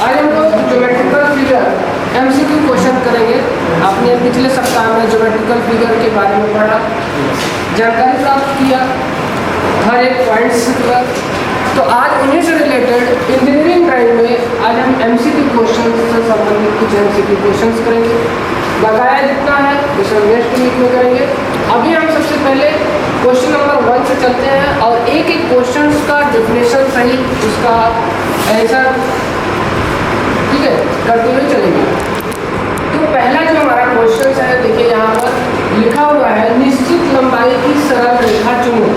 आज हम लोग ज्योमेट्रिकल फिगर एमसीक्यू क्वेश्चन करेंगे। आपने पिछले सप्ताह में ज्योमेट्रिकल फिगर के बारे में पढ़ा, जानकारी प्राप्त किया हर एक पॉइंट से किया। तो आज उन्हीं से रिलेटेड इंजीनियरिंग ड्राइंग में आज हम एमसीक्यू क्वेश्चन से संबंधित कुछ एमसीक्यू क्वेश्चन करेंगे। बकाया जितना है उसे नेक्स्ट वीक में करेंगे। अभी हम सबसे पहले क्वेश्चन नंबर 1 से चलते हैं और एक एक क्वेश्चन का डेफिनेशन सही उसका आंसर ठीक है करते हुए चलेंगे। तो पहला जो हमारा क्वेश्चन है, देखिए यहाँ पर लिखा हुआ है निश्चित लंबाई की सरल रेखा चुनो।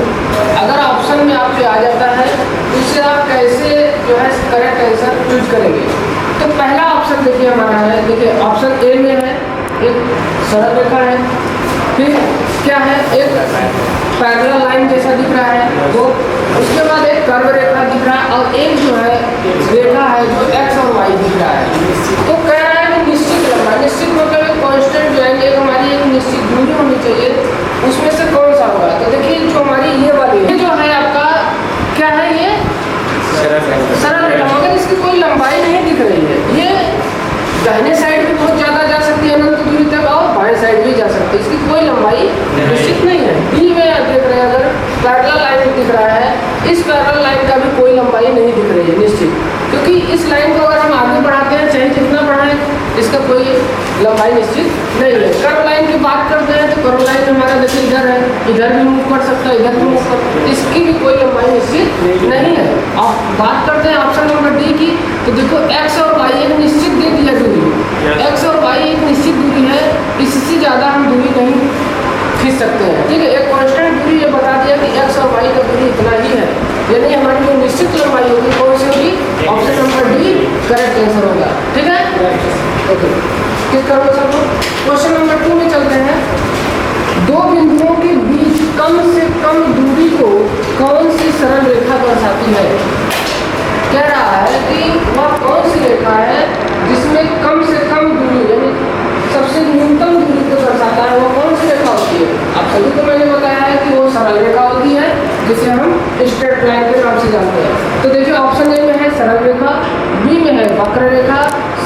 अगर ऑप्शन में आपसे आ जाता है तो इससे आप कैसे जो है करेक्ट आंसर चूज करेंगे। तो पहला ऑप्शन देखिए हमारा है, देखिए ऑप्शन ए में है एक सरल रेखा है, फिर क्या है एक पैरेलल लाइन जैसा दिख रहा है, तो उसके बाद एक कर्व रेखा दिख रहा है और एक जो है रेखा है जो एक्स और वाई दिख रहा है। तो कह रहा है कि निश्चित लंबाई, निश्चित मतलब कांस्टेंट जो है एक हमारी एक निश्चित दूरी होनी चाहिए, उसमें से कौन सा होगा। तो देखिए जो हमारी ये वाली है जो है आपका क्या है, ये सरल रेखा, मगर इसकी कोई लंबाई नहीं दिख रही है। ये दाहिने साइड भी बहुत ज़्यादा जा सकती है अनंत दूरी तक और बाएं साइड भी जा सकती है, इसकी कोई लंबाई निश्चित नहीं है। बी में देख रहे हैं अगर पैरेलल लाइन दिख रहा है, इस पैरेलल लाइन का भी कोई लंबाई नहीं दिख रही है निश्चित, क्योंकि इस लाइन को अगर हम आगे बढ़ाते हैं चाहे जितना बढ़ाएं इसका कोई लंबाई निश्चित नहीं है। कर्व लाइन की बात करते हैं तो कर्व लाइन हमारा देखिए इधर है, इधर भी मूव कर सकता है, इधर भी मूव कर सकता है, इसकी भी कोई लंबाई निश्चित नहीं है। अब बात करते हैं ऑप्शन नंबर डी की, तो देखो एक्स और वाई एक निश्चित दे दिया दूरी, एक्स और वाई एक निश्चित दूरी है, इससे ज़्यादा हम दूरी नहीं खींच सकते हैं। ठीक है, एक कांस्टेंट दूरी ये बता दिया कि एक्स और वाई का दूरी इतना ही है, यानी हमारी जो निश्चित लंबाई होगी कौन सी होगी, option number D correct answer होगा। ठीक है, ओके किस करो सब लोग। क्वेश्चन नंबर 2 में चलते हैं। दो बिंदुओं के बीच कम से कम दूरी को कौन सी सरल रेखा दर्शाती है। कह रहा है कि वह कौन सी रेखा है जिसमें कम से कम दूरी यानी सबसे न्यूनतम दूरी को दर्शाता है, वो कौन सी रेखा होती है। आप सभी को मैंने बताया है कि वो सरल रेखा होती है जिसे हम स्ट्रेट लाइन के नाम से जानते हैं। तो देखिए ऑप्शन ए में है सरल रेखा, बी में है वक्र रेखा,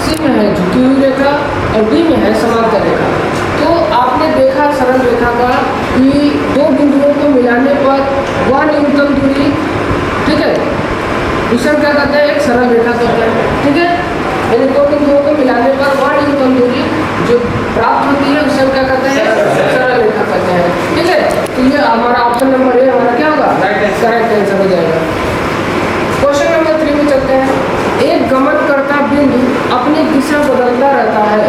सी में है झुकी हुई रेखा और डी में है समांतर रेखा। तो आपने देखा सरल रेखा का कि दो बिंदुओं को मिलाने पर वह न्यूनतम दूरी, ठीक है, उसे हम क्या कहते हैं, एक सरल रेखा कहते हैं। ठीक है, यानी दो बिंदुओं को मिलाने पर वह न्यूनतम दूरी जो प्राप्त होती है उसे हम क्या कहते हैं, सरल रेखा कहते हैं। ठीक है, तो ये हमारा ऑप्शन नंबर ए हमारा क्या होगा, करेक्ट आंसर हो जाएगा। क्वेश्चन नंबर 3 में चलते हैं। एक गमन करता बिंदु अपनी दिशा बदलता रहता है,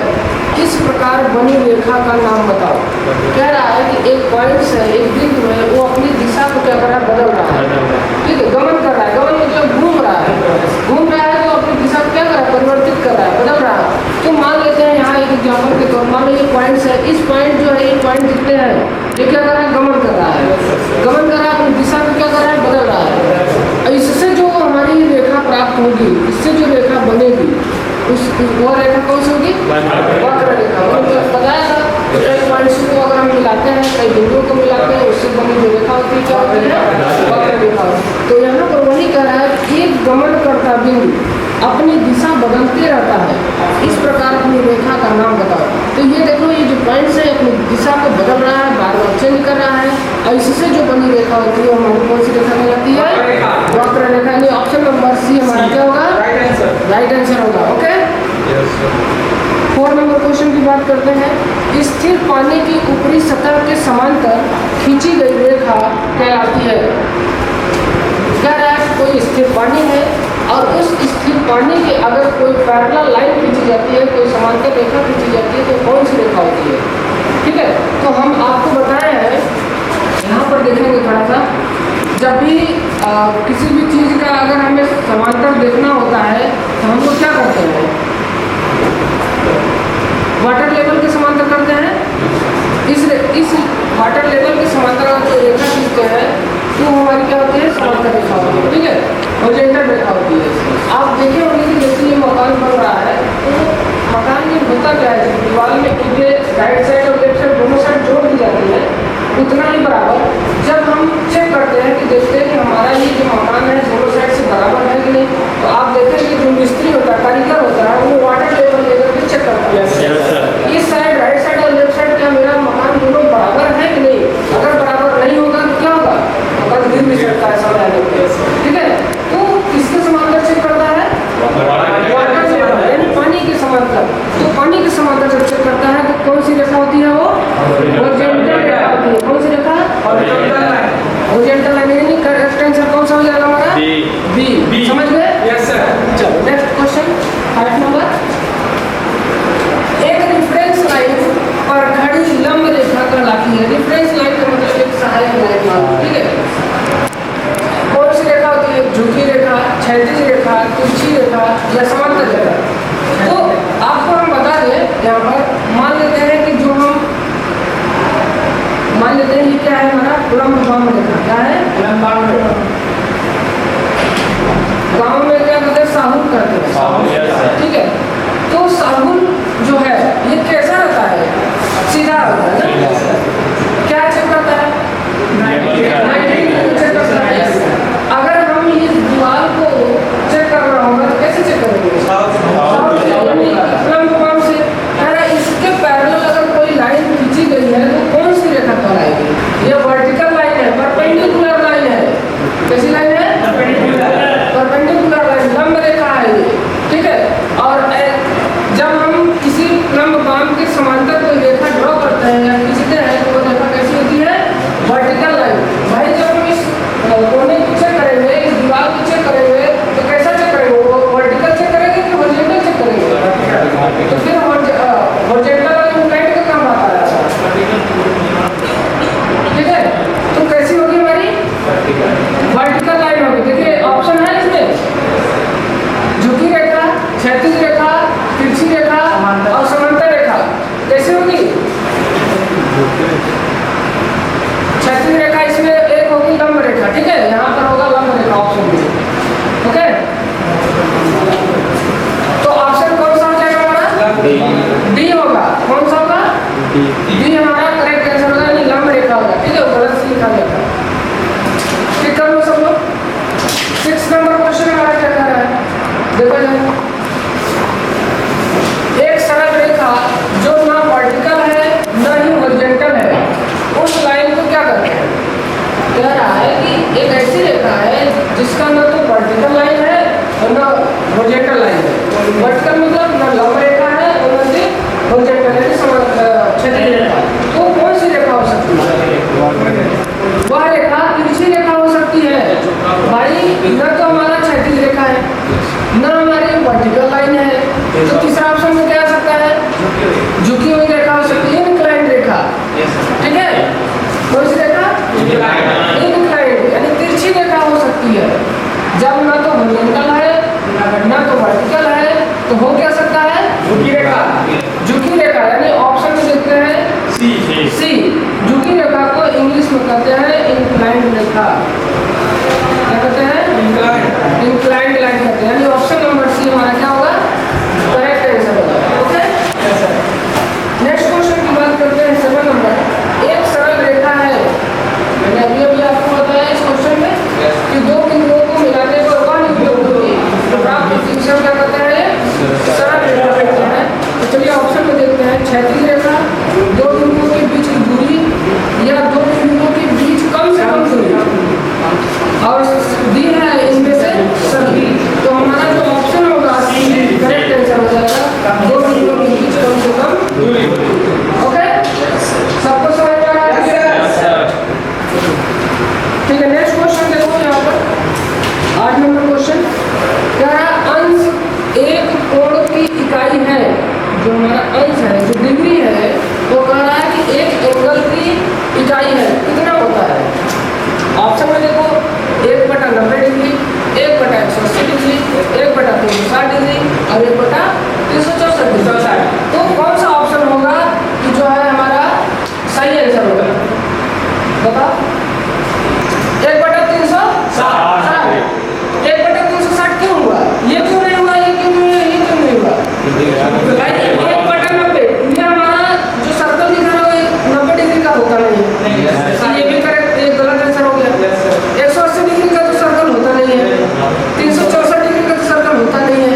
इस प्रकार बनी रेखा का नाम बताओ। कह रहा है कि एक पॉइंट से एक बिंदु है, वो अपनी दिशा को क्या कर रहा है, बदल रहा है। ठीक है, गमन कर रहा है, गमन मतलब घूम रहा है, घूम रहा है तो अपनी दिशा को क्या कर रहा है, परिवर्तित कर रहा है, बदल रहा है। तो मान लेते हैं यहाँ एक एग्जाम्पल के तौर, मान लो ये पॉइंट्स है, इस पॉइंट जो है ये पॉइंट जितने हैं ये क्या कर रहा है, गमन कर रहा है, गमन कर रहा है, अपनी दिशा को क्या कर रहा है, बदल रहा है। इससे जो हमारी रेखा प्राप्त होगी, इससे जो रेखा बनेगी उस वो रेखा कौन सी होगी, वक्र रेखा। बताया था कई पॉइंट्स को अगर हम मिलाते हैं, कई बिंदुओं को मिलाते हैं, उससे बनी जो रेखा होती है क्या होती है, वक्र रेखा। तो यहाँ पर वही कह रहा है कि एक गमन करता बिंदु अपनी दिशा बदलते रहता है, इस प्रकार अपनी रेखा का नाम बताओ। तो ये देखो ये जो पॉइंट्स है अपनी दिशा को बदल रहा है, बार बार चेंज कर रहा है और इससे जो बनी रेखा होती है हमारी कौन सी रेखा कहलाती है, वक्र रेखा। यानी ऑप्शन नंबर सी हमारा क्या होगा, राइट आंसर होगा। ओके, 4 नंबर क्वेश्चन की बात करते हैं। स्थिर पानी की ऊपरी सतह के समांतर खींची गई रेखा कहलाती है। कह रहा है कोई स्थिर पानी है और उस स्थिर पानी के अगर कोई पैरेलल लाइन खींची जाती है, कोई समांतर रेखा खींची जाती है तो कौन सी रेखा होती है। ठीक है, तो हम आपको बताए हैं, यहाँ पर देखेंगे थोड़ा सा, जब भी किसी भी चीज़ का अगर हमें समांतर देखना होता है तो हम लोग क्या करते हैं, वाटर लेवल के समांतर करते हैं। इस वाटर लेवल के समांतर अगर कोई रेखा खींचते हैं तो हमारी क्या होती है, समांतर रेखा होती है। ठीक है, होरिजेंटल रेखा होती है। आप देखे होंगे कि जैसे ये मकान बन रहा है तो मकान में होता क्या है, दीवार में ईंटें राइट साइड और लेफ्ट साइड दोनों साइड जोड़ दी जाती है, उतना ही बराबर जब हम चेक करते हैं कि देखते हैं कि हमारा ये जो मकान है दोनों साइड से बराबर है कि नहीं, तो आप देखें कि जो मिस्त्री होता है, कारीगर होता लंब वाम रेखा क्या है? लंबाम रेखा। गांव में क्या कहते हैं? साहुल कहते हैं, ठीक है। तो साहुल जो है ये कैसा रहता है? सीधा रहता है ना। क्या चेक करता है? 90 चेक करता है। अगर हम ये दीवार को चेक कर रहा होगा तो कैसे चेक करेंगे? लंब वाम से। इसके पैरेलल अगर कोई लाइन खींची गई है तो कौन सी रेखा कहलाएगी? ये वर्टिकल लाइन है, परपेंडिकुलर लाइन है। कैसी लाइन है? परपेंडिकुलर लाइन, लंब रेखा है ये, ठीक है। और जब हम किसी लंब वाम के समांतर कोई रेखा ड्रॉ करते हैं या खींचते हैं तो वो रेखा कैसी होती है? Vertical line. भाई जब हम इस कोने को चेक करेंगे, इस दीवार को चेक करेंगे तो कैसा चेक करेंगे? वो वर्टिकल चेक करेंगे कि हॉरिजॉन्टल चेक करेंगे? तो फिर हॉरिजॉन्टल इंक्लाइंड का काम आता है, ठीक है। तो कैसी होगी हमारी? वर्टिकल लाइन होगी। देखिए ऑप्शन है इसमें, झुकी रेखा, क्षैतिज रेखा, तिरछी रेखा और समांतर रेखा। कैसे होगी? क्षैतिज रेखा इसमें एक होगी लंब रेखा, ठीक है। यहाँ पर होगा लंब रेखा ऑप्शन बी, ओके। तो ऑप्शन कौन सा हो जाएगा हमारा? डी होगा। कौन सा होगा? डी हमारा करेक्ट आंसर होगा, यानी लंब रेखा होगा, ठीक है। गलत से लिखा गया था, ठीक कर लो सब लोग। 6 नंबर क्वेश्चन हमारा क्या कह रहा है? देखो जरा, एक सरल रेखा जो ना वर्टिकल है ना ही हॉरिजॉन्टल है, उस लाइन को क्या कहते हैं? कह रहा है कि एक ऐसी रेखा है जिसका ना तो वर्टिकल लाइन है और ना हॉरिजॉन्टल लाइन है। वर्टिकल मतलब ना लंब रेखा है और ना ही हॉरिजॉन्टल यानी क्षैतिज रेखा। तो कौन सी रेखा हो सकती है? वह रेखा तिरछी रेखा हो सकती है। भाई न तो हमारा क्षैतिज रेखा है न हमारी वर्टिकल लाइन है, तो तीसरा ऑप्शन में क्या आ सकता है? झुकी हुई रेखा हो सकती है, इंक्लाइंड रेखा, ठीक है। कौन सी रेखा? इंक्लाइंड यानी तिरछी रेखा हो सकती है। जब ना तो हॉरिजॉन्टल है ना तो वर्टिकल है तो हो क्या सकता है? झुकी रेखा। झुकी रेखा यानी ऑप्शन में देखते हैं सी। झुकी रेखा को इंग्लिश में कहते हैं इंक्लाइंड रेखा। क्या कहते हैं? इंक्लाइंड लाइन कहते हैं, यानी ऑप्शन नंबर सी हमारा क्या होगा? करेक्ट आंसर होगा, ओके। नेक्स्ट क्वेश्चन की बात करते हैं 7 नंबर। एक सरल रेखा है, मैंने अभी आपको बताया इस क्वेश्चन में कि दो बिंदुओं को मिलाने पर वह उपयोग होगी तो प्राप्त प्रतिशत क्या कहते हैं? सरल रेखा कहते हैं। तो चलिए ऑप्शन में देखते हैं। क्षैतिज रेखा, दो बिंदुओं के बीच की दूरी या दो बिंदुओं के बीच कम से कम दूरी, और दी है इनमें से सभी। तो हमारा जो ऑप्शन होगा करेक्ट आंसर हो जाएगा, दो बिंदुओं के बीच कम से कम दूरी, ओके। सबको समझ में आ रहा है? ठीक है। नेक्स्ट क्वेश्चन देखो यहाँ पर 8 नंबर क्वेश्चन क्या है? अंश एक कोण की इकाई है। जो हमारा अंश है, जो डिग्री है, वो कह रहा है कि एक एंगल की इकाई है, कितना होता है? ऑप्शन में देखो 1/90 डिग्री, 1/180 डिग्री, 1/360 डिग्री और 1/364 डिग्री। तो कौन सा ऑप्शन होगा कि जो है हमारा सही आंसर होगा? बताओ। 1/360। 1/360 क्यों हुआ? ये क्यों नहीं हुआ? ये क्यों नहीं हुआ? ये क्यों नहीं हुआ? 1/90 ये हमारा जो सर्कल दिख रहा है 90 डिग्री का होता नहीं है। ये भी करेक्ट, एक गलत आंसर हो गया। 180 डिग्री का तो सर्कल होता नहीं है, 364 डिग्री का तो सर्कल होता नहीं है।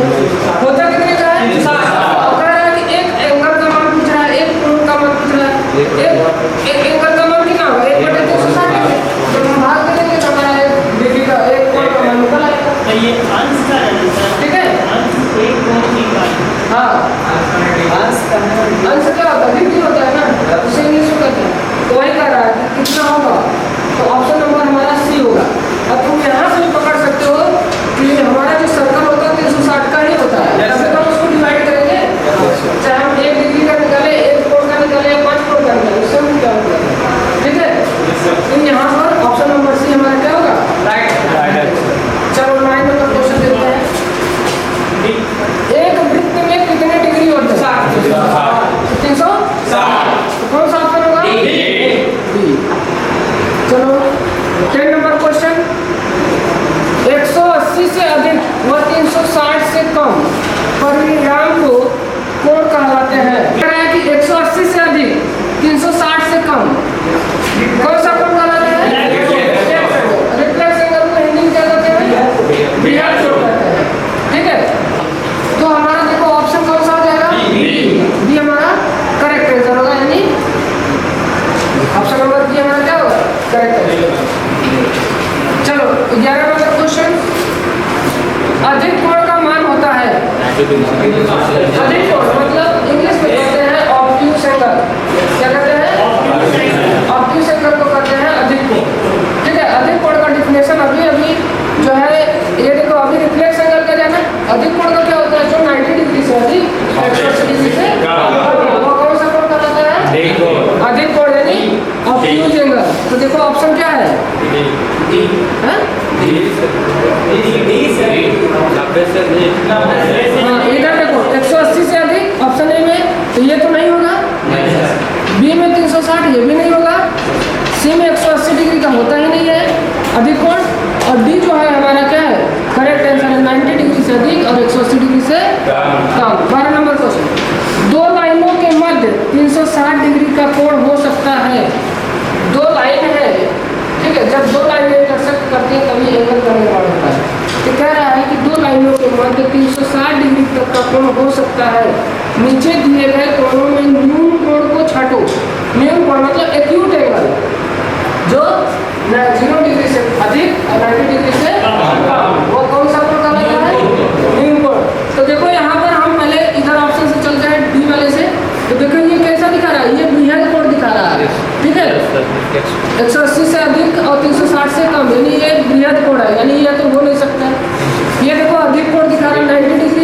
अधिक कोण मतलब इंग्लिश में कहते हैं ऑब्ट्यूस एंगल। क्या कहते हैं? ऑब्ट्यूस एंगल को कहते हैं अधिक कोण। ठीक है, अधिक कोण का डिफिनेशन अभी अभी जो है ये देखो, अभी रिफ्लेक्स एंगल का जाना। अधिक कोण का क्या होता है? जो 90 डिग्री से अधिक 180 डिग्री से वो कौन सा कोण कहलाता है? अधिक कोण यानी ऑब्ट्यूस एंगल। तो देखो ऑप्शन क्या है? हाँ, इधर देखो 180 से अधिक ऑप्शन ए में, तो ये तो नहीं होगा। बी में 360, ये भी नहीं होगा। सी में 180 डिग्री का होता ही नहीं है अधिक कोण। और डी जो है हमारा क्या है? करेक्ट आंसर है 90 डिग्री से अधिक और 180 डिग्री से कम। 12 नंबर क्वेश्चन, दो लाइनों के मध्य 360 डिग्री का कोण हो सकता है। दो लाइन है, ठीक है, जब दो लाइनें इंटरसेक्ट करती हैं तभी एंगल का निर्माण होता है। तो कह रहा है कि दो लाइनों के मध्य 360 डिग्री तक का कोण हो सकता है। नीचे दिए गए कोणों में न्यून कोण को छांटो। न्यून कोण मतलब एक्यूट एंगल, जो 0 डिग्री से अधिक और 90 डिग्री से कम, वो कौन सा कोण कहलाता है? न्यून कोण। तो देखो यहाँ पर हम पहले इधर ऑप्शन से चलते हैं, डी वाले से। तो देखो ये कैसा दिखा रहा है? ये बृहद कोण दिखा रहा है, ठीक है, 180 से अधिक और 360 से कम, यानी ये बृहद कोण है, यानी ये तो हो नहीं सकता। ये देखो अधिक कोण दिखा रहा है 90 डिग्री